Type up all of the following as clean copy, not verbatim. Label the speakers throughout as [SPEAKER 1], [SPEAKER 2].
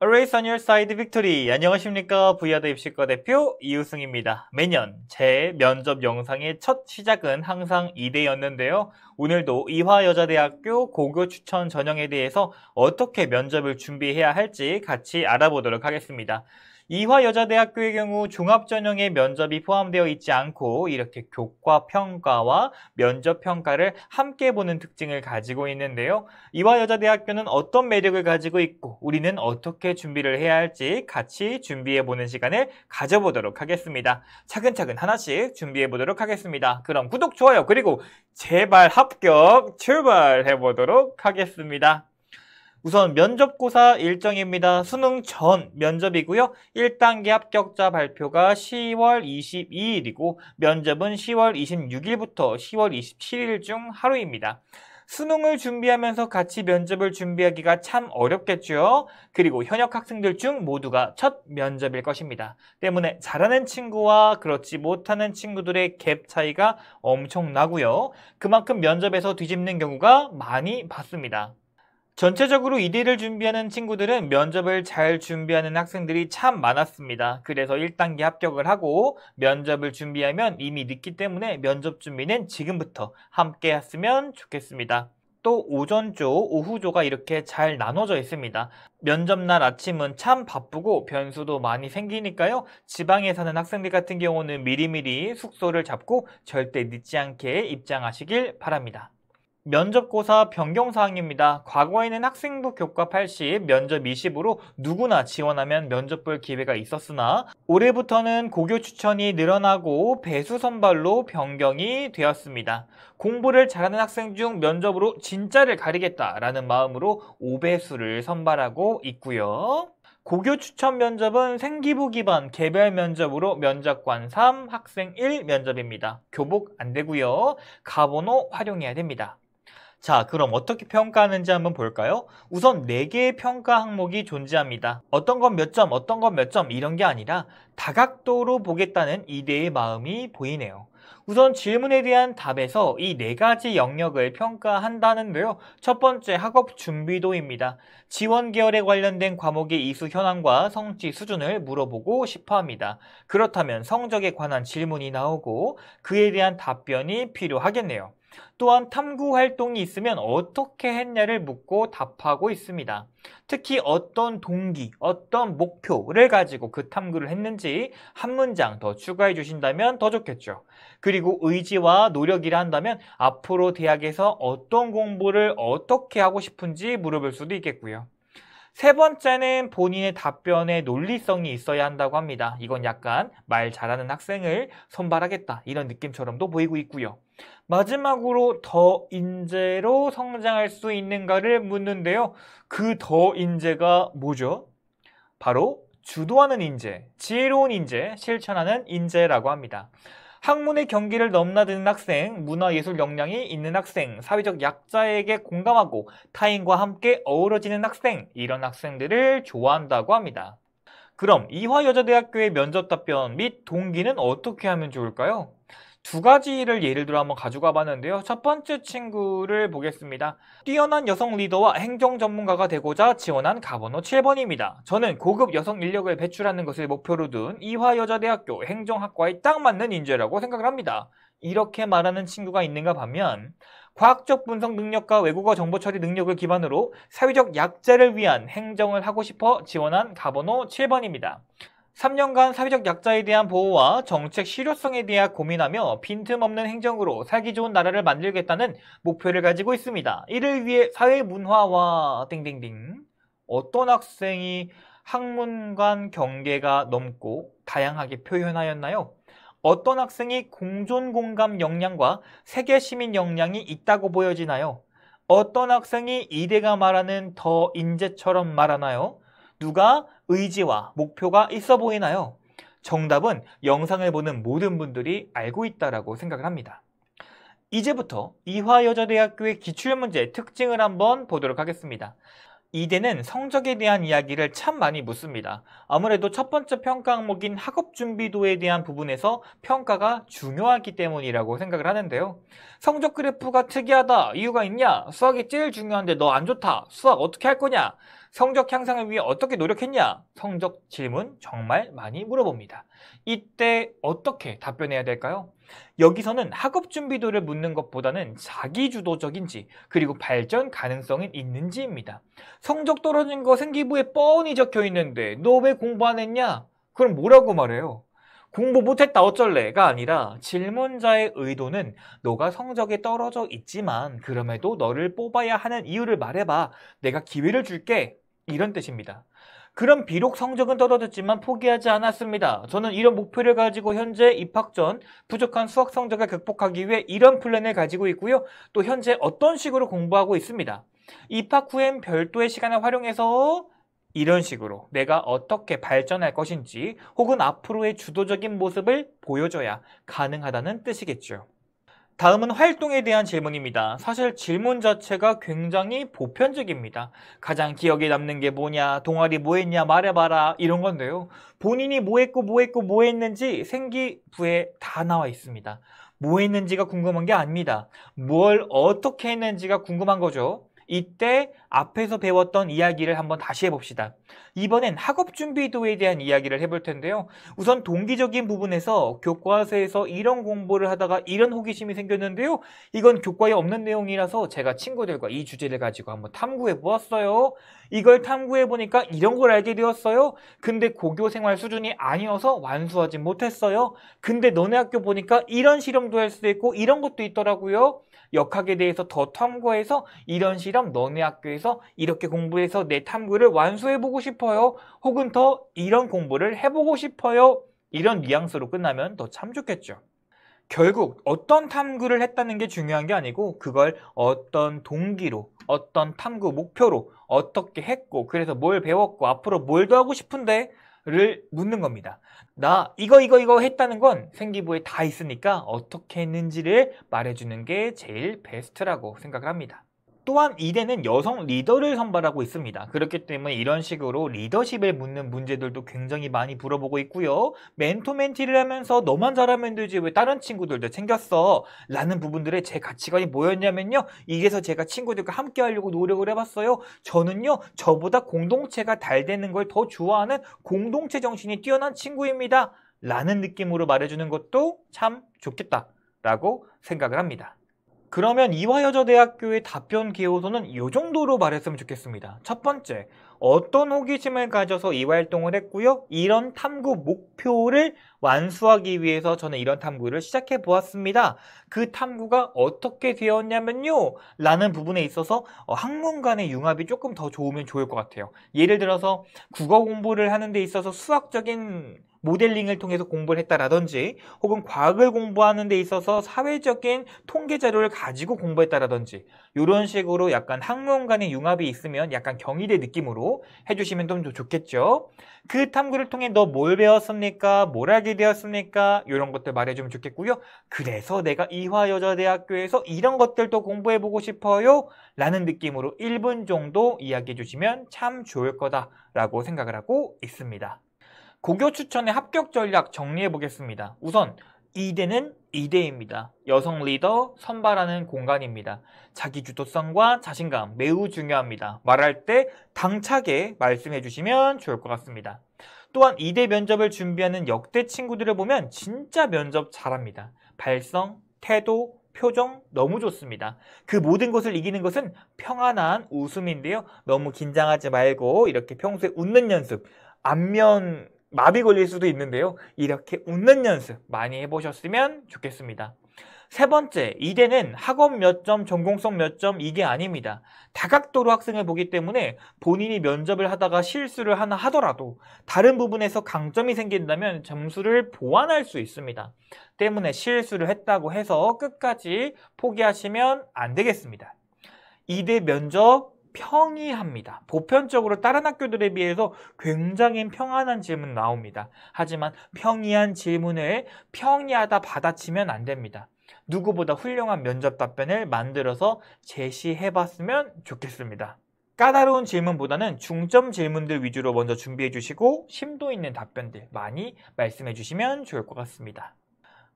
[SPEAKER 1] Always on your side victory. 안녕하십니까. 부야대 입시과 대표 이우승입니다. 매년 제 면접 영상의 첫 시작은 항상 이대였는데요. 오늘도 이화여자대학교 고교 추천 전형에 대해서 어떻게 면접을 준비해야 할지 같이 알아보도록 하겠습니다. 이화여자대학교의 경우 종합전형에 면접이 포함되어 있지 않고 이렇게 교과평가와 면접평가를 함께 보는 특징을 가지고 있는데요. 이화여자대학교는 어떤 매력을 가지고 있고 우리는 어떻게 준비를 해야 할지 같이 준비해보는 시간을 가져보도록 하겠습니다. 차근차근 하나씩 준비해보도록 하겠습니다. 그럼 구독, 좋아요, 그리고 제발 합격 출발해보도록 하겠습니다. 우선 면접고사 일정입니다. 수능 전 면접이고요. 1단계 합격자 발표가 10월 22일이고 면접은 10월 26일부터 10월 27일 중 하루입니다. 수능을 준비하면서 같이 면접을 준비하기가 참 어렵겠죠. 그리고 현역 학생들 중 모두가 첫 면접일 것입니다. 때문에 잘하는 친구와 그렇지 못하는 친구들의 갭 차이가 엄청나고요. 그만큼 면접에서 뒤집는 경우가 많이 봤습니다. 전체적으로 이대를 준비하는 친구들은 면접을 잘 준비하는 학생들이 참 많았습니다. 그래서 1단계 합격을 하고 면접을 준비하면 이미 늦기 때문에 면접 준비는 지금부터 함께 했으면 좋겠습니다. 또 오전조, 오후조가 이렇게 잘 나눠져 있습니다. 면접날 아침은 참 바쁘고 변수도 많이 생기니까요. 지방에 사는 학생들 같은 경우는 미리미리 숙소를 잡고 절대 늦지 않게 입장하시길 바랍니다. 면접고사 변경사항입니다. 과거에는 학생부 교과 80, 면접 20으로 누구나 지원하면 면접 볼 기회가 있었으나 올해부터는 고교 추천이 늘어나고 배수 선발로 변경이 되었습니다. 공부를 잘하는 학생 중 면접으로 진짜를 가리겠다라는 마음으로 5배수를 선발하고 있고요. 고교 추천 면접은 생기부 기반 개별 면접으로 면접관 3, 학생 1 면접입니다. 교복 안 되고요. 가번호 활용해야 됩니다. 자, 그럼 어떻게 평가하는지 한번 볼까요? 우선 4개의 평가 항목이 존재합니다. 어떤 건 몇 점, 어떤 건 몇 점 이런 게 아니라 다각도로 보겠다는 이대의 마음이 보이네요. 우선 질문에 대한 답에서 이 4가지 영역을 평가한다는데요. 첫 번째 학업 준비도입니다. 지원 계열에 관련된 과목의 이수 현황과 성취 수준을 물어보고 싶어 합니다. 그렇다면 성적에 관한 질문이 나오고 그에 대한 답변이 필요하겠네요. 또한 탐구 활동이 있으면 어떻게 했냐를 묻고 답하고 있습니다. 특히 어떤 동기, 어떤 목표를 가지고 그 탐구를 했는지 한 문장 더 추가해 주신다면 더 좋겠죠. 그리고 의지와 노력이라 한다면 앞으로 대학에서 어떤 공부를 어떻게 하고 싶은지 물어볼 수도 있겠고요. 세 번째는 본인의 답변에 논리성이 있어야 한다고 합니다. 이건 약간 말 잘하는 학생을 선발하겠다 이런 느낌처럼도 보이고 있고요. 마지막으로 더 인재로 성장할 수 있는가를 묻는데요. 그 더 인재가 뭐죠? 바로 주도하는 인재, 지혜로운 인재, 실천하는 인재라고 합니다. 학문의 경계를 넘나드는 학생, 문화예술 역량이 있는 학생, 사회적 약자에게 공감하고 타인과 함께 어우러지는 학생, 이런 학생들을 좋아한다고 합니다. 그럼 이화여자대학교의 면접 답변 및 동기는 어떻게 하면 좋을까요? 2가지를 예를 들어 한번 가져가 봤는데요. 첫 번째 친구를 보겠습니다. 뛰어난 여성 리더와 행정 전문가가 되고자 지원한 가번호 7번입니다. 저는 고급 여성 인력을 배출하는 것을 목표로 둔 이화여자대학교 행정학과에 딱 맞는 인재라고 생각을 합니다. 이렇게 말하는 친구가 있는가 하면 과학적 분석 능력과 외국어 정보 처리 능력을 기반으로 사회적 약자를 위한 행정을 하고 싶어 지원한 가번호 7번입니다. 3년간 사회적 약자에 대한 보호와 정책 실효성에 대해 고민하며 빈틈없는 행정으로 살기 좋은 나라를 만들겠다는 목표를 가지고 있습니다. 이를 위해 사회 문화와 띵띵띵. 어떤 학생이 학문 간 경계가 넘고 다양하게 표현하였나요? 어떤 학생이 공존 공감 역량과 세계 시민 역량이 있다고 보여지나요? 어떤 학생이 이대가 말하는 더 인재처럼 말하나요? 누가 의지와 목표가 있어 보이나요? 정답은 영상을 보는 모든 분들이 알고 있다고 생각을 합니다. 이제부터 이화여자대학교의 기출문제 특징을 한번 보도록 하겠습니다. 이대는 성적에 대한 이야기를 참 많이 묻습니다. 아무래도 첫 번째 평가 항목인 학업 준비도에 대한 부분에서 평가가 중요하기 때문이라고 생각을 하는데요. 성적 그래프가 특이하다. 이유가 있냐? 수학이 제일 중요한데 너 안 좋다. 수학 어떻게 할 거냐? 성적 향상을 위해 어떻게 노력했냐? 성적 질문 정말 많이 물어봅니다. 이때 어떻게 답변해야 될까요? 여기서는 학업 준비도를 묻는 것보다는 자기주도적인지 그리고 발전 가능성이 있는지입니다. 성적 떨어진 거 생기부에 뻔히 적혀 있는데 너 왜 공부 안 했냐? 그럼 뭐라고 말해요? 공부 못했다 어쩔래가 아니라 질문자의 의도는 너가 성적이 떨어져 있지만 그럼에도 너를 뽑아야 하는 이유를 말해봐. 내가 기회를 줄게. 이런 뜻입니다. 그럼 비록 성적은 떨어졌지만 포기하지 않았습니다. 저는 이런 목표를 가지고 현재 입학 전 부족한 수학 성적을 극복하기 위해 이런 플랜을 가지고 있고요. 또 현재 어떤 식으로 공부하고 있습니다. 입학 후엔 별도의 시간을 활용해서 이런 식으로 내가 어떻게 발전할 것인지 혹은 앞으로의 주도적인 모습을 보여줘야 가능하다는 뜻이겠죠. 다음은 활동에 대한 질문입니다. 사실 질문 자체가 굉장히 보편적입니다. 가장 기억에 남는 게 뭐냐, 동아리 뭐 했냐 말해봐라 이런 건데요. 본인이 뭐 했는지 생기부에 다 나와 있습니다. 뭐 했는지가 궁금한 게 아닙니다. 뭘 어떻게 했는지가 궁금한 거죠. 이때 앞에서 배웠던 이야기를 한번 다시 해봅시다. 이번엔 학업 준비도에 대한 이야기를 해볼 텐데요. 우선 동기적인 부분에서 교과서에서 이런 공부를 하다가 이런 호기심이 생겼는데요. 이건 교과에 없는 내용이라서 제가 친구들과 이 주제를 가지고 한번 탐구해 보았어요. 이걸 탐구해 보니까 이런 걸 알게 되었어요. 근데 고교 생활 수준이 아니어서 완수하지 못했어요. 근데 너네 학교 보니까 이런 실험도 할 수 있고 이런 것도 있더라고요. 역학에 대해서 더 탐구해서 이런 실험 너네 학교에서 이렇게 공부해서 내 탐구를 완수해보고 싶어요. 혹은 더 이런 공부를 해보고 싶어요. 이런 뉘앙스로 끝나면 더 참 좋겠죠. 결국 어떤 탐구를 했다는 게 중요한 게 아니고 그걸 어떤 동기로, 어떤 탐구 목표로 어떻게 했고 그래서 뭘 배웠고 앞으로 뭘 더 하고 싶은데 를 묻는 겁니다. 나 이거 했다는 건 생기부에 다 있으니까 어떻게 했는지를 말해주는 게 제일 베스트라고 생각을 합니다. 또한 이대는 여성 리더를 선발하고 있습니다. 그렇기 때문에 이런 식으로 리더십을 묻는 문제들도 굉장히 많이 물어보고 있고요. 멘토 멘티를 하면서 너만 잘하면 되지 왜 다른 친구들도 챙겼어? 라는 부분들에 제 가치관이 뭐였냐면요. 이래서 제가 친구들과 함께 하려고 노력을 해봤어요. 저는요. 저보다 공동체가 잘 되는 걸 더 좋아하는 공동체 정신이 뛰어난 친구입니다. 라는 느낌으로 말해주는 것도 참 좋겠다 라고 생각을 합니다. 그러면 이화여자대학교의 답변 기호서는 이 정도로 말했으면 좋겠습니다. 첫 번째, 어떤 호기심을 가져서 이 활동을 했고요. 이런 탐구 목표를 완수하기 위해서 저는 이런 탐구를 시작해 보았습니다. 그 탐구가 어떻게 되었냐면요. 라는 부분에 있어서 학문 간의 융합이 조금 더 좋으면 좋을 것 같아요. 예를 들어서 국어 공부를 하는 데 있어서 수학적인 모델링을 통해서 공부를 했다라든지 혹은 과학을 공부하는 데 있어서 사회적인 통계 자료를 가지고 공부했다라든지 이런 식으로 약간 학문 간의 융합이 있으면 약간 경희대 느낌으로 해주시면 좀 좋겠죠. 그 탐구를 통해 너 뭘 배웠습니까? 뭘 알게 되었습니까? 이런 것들 말해주면 좋겠고요. 그래서 내가 이화여자대학교에서 이런 것들도 공부해보고 싶어요. 라는 느낌으로 1분 정도 이야기해 주시면 참 좋을 거다라고 생각을 하고 있습니다. 고교 추천의 합격 전략 정리해 보겠습니다. 우선 이대는 이대입니다. 여성 리더 선발하는 공간입니다. 자기 주도성과 자신감 매우 중요합니다. 말할 때 당차게 말씀해 주시면 좋을 것 같습니다. 또한 이대 면접을 준비하는 역대 친구들을 보면 진짜 면접 잘합니다. 발성, 태도, 표정 너무 좋습니다. 그 모든 것을 이기는 것은 평안한 웃음인데요. 너무 긴장하지 말고 이렇게 평소에 웃는 연습, 안면 마비 걸릴 수도 있는데요. 이렇게 웃는 연습 많이 해보셨으면 좋겠습니다. 세 번째, 이대는 학업 몇 점, 전공성 몇 점 이게 아닙니다. 다각도로 학생을 보기 때문에 본인이 면접을 하다가 실수를 하나 하더라도 다른 부분에서 강점이 생긴다면 점수를 보완할 수 있습니다. 때문에 실수를 했다고 해서 끝까지 포기하시면 안 되겠습니다. 이대 면접 평이합니다. 보편적으로 다른 학교들에 비해서 굉장히 평안한 질문 나옵니다. 하지만 평이한 질문을 평이하다 받아치면 안 됩니다. 누구보다 훌륭한 면접 답변을 만들어서 제시해봤으면 좋겠습니다. 까다로운 질문보다는 중점 질문들 위주로 먼저 준비해 주시고 심도 있는 답변들 많이 말씀해 주시면 좋을 것 같습니다.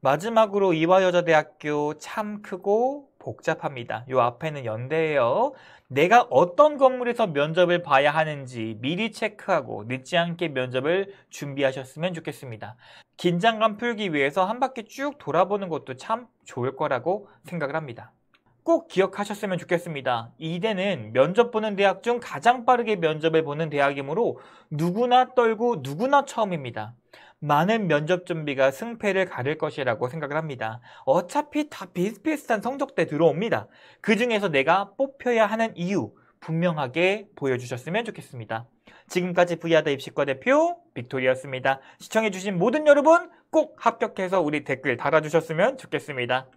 [SPEAKER 1] 마지막으로 이화여자대학교 참 크고 복잡합니다. 요 앞에는 연대예요. 내가 어떤 건물에서 면접을 봐야 하는지 미리 체크하고 늦지 않게 면접을 준비하셨으면 좋겠습니다. 긴장감 풀기 위해서 한 바퀴 쭉 돌아보는 것도 참 좋을 거라고 생각을 합니다. 꼭 기억하셨으면 좋겠습니다. 이대는 면접 보는 대학 중 가장 빠르게 면접을 보는 대학이므로 누구나 떨고 누구나 처음입니다. 많은 면접 준비가 승패를 가릴 것이라고 생각을 합니다. 어차피 다 비슷비슷한 성적대 들어옵니다. 그 중에서 내가 뽑혀야 하는 이유 분명하게 보여주셨으면 좋겠습니다. 지금까지 V하다 입시과 대표 빅토리였습니다. 시청해주신 모든 여러분 꼭 합격해서 우리 댓글 달아주셨으면 좋겠습니다.